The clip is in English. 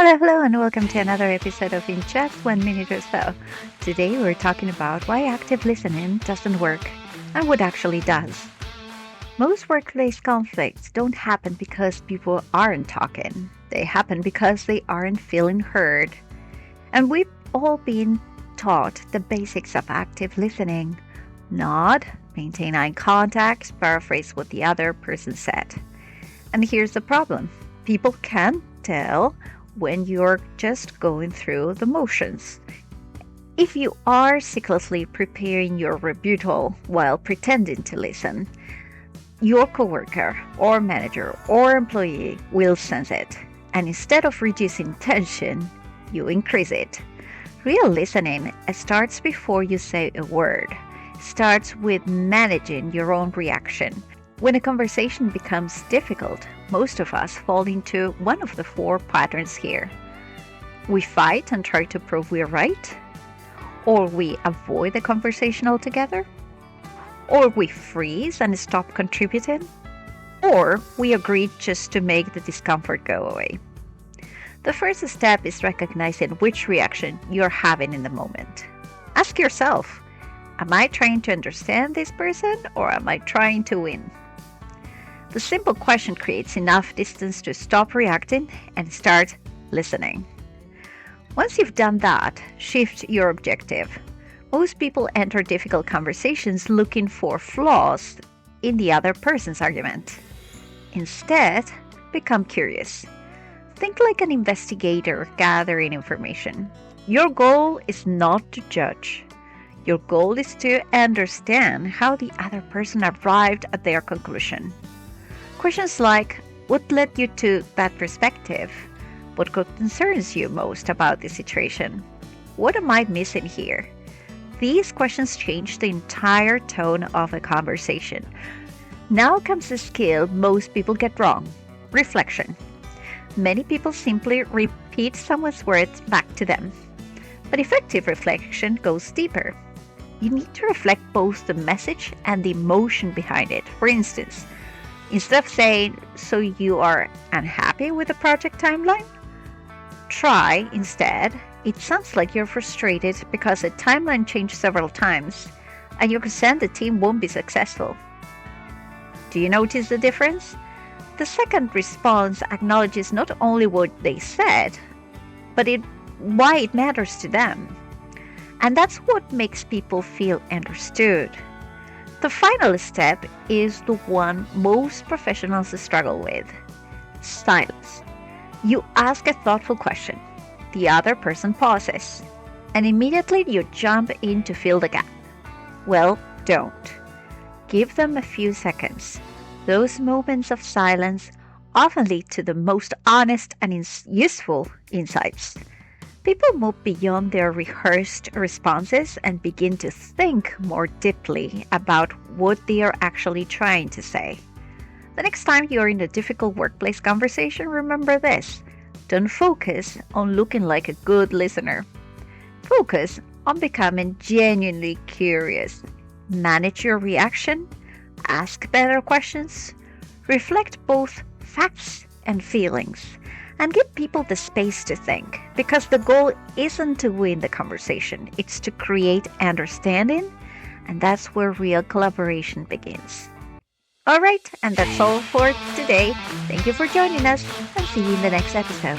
Hello, and welcome to another episode of In Just 1 Minute or So. Today, we're talking about why active listening doesn't work and what actually does. Most workplace conflicts don't happen because people aren't talking, they happen because they aren't feeling heard. And we've all been taught the basics of active listening: nod, maintain eye contact, paraphrase what the other person said. And here's the problem: people can't tell when you're just going through the motions. If you are secretly preparing your rebuttal while pretending to listen, your coworker or manager or employee will sense it. And instead of reducing tension, you increase it. Real listening starts before you say a word, starts with managing your own reaction. When a conversation becomes difficult, most of us fall into one of the four patterns here. We fight and try to prove we're right, or we avoid the conversation altogether, or we freeze and stop contributing, or we agree just to make the discomfort go away. The first step is recognizing which reaction you're having in the moment. Ask yourself, am I trying to understand this person or am I trying to win? The simple question creates enough distance to stop reacting and start listening. Once you've done that, shift your objective. Most people enter difficult conversations looking for flaws in the other person's argument. Instead, become curious. Think like an investigator gathering information. Your goal is not to judge. Your goal is to understand how the other person arrived at their conclusion. Questions like, what led you to that perspective? What concerns you most about the situation? What am I missing here? These questions change the entire tone of a conversation. Now comes a skill most people get wrong: reflection. Many people simply repeat someone's words back to them. But effective reflection goes deeper. You need to reflect both the message and the emotion behind it. For instance, instead of saying, "So you are unhappy with the project timeline?" try instead, "It sounds like you're frustrated because the timeline changed several times and you're concerned the team won't be successful." Do you notice the difference? The second response acknowledges not only what they said, but why it matters to them. And that's what makes people feel understood. The final step is the one most professionals struggle with: silence. You ask a thoughtful question. The other person pauses, and immediately you jump in to fill the gap. Well, don't. Give them a few seconds. Those moments of silence often lead to the most honest and useful insights. People move beyond their rehearsed responses and begin to think more deeply about what they are actually trying to say. The next time you're in a difficult workplace conversation, remember this: don't focus on looking like a good listener. Focus on becoming genuinely curious. Manage your reaction, ask better questions, reflect both facts and feelings, and give people the space to think, because the goal isn't to win the conversation, it's to create understanding, and that's where real collaboration begins. All right, and that's all for today. Thank you for joining us, and see you in the next episode.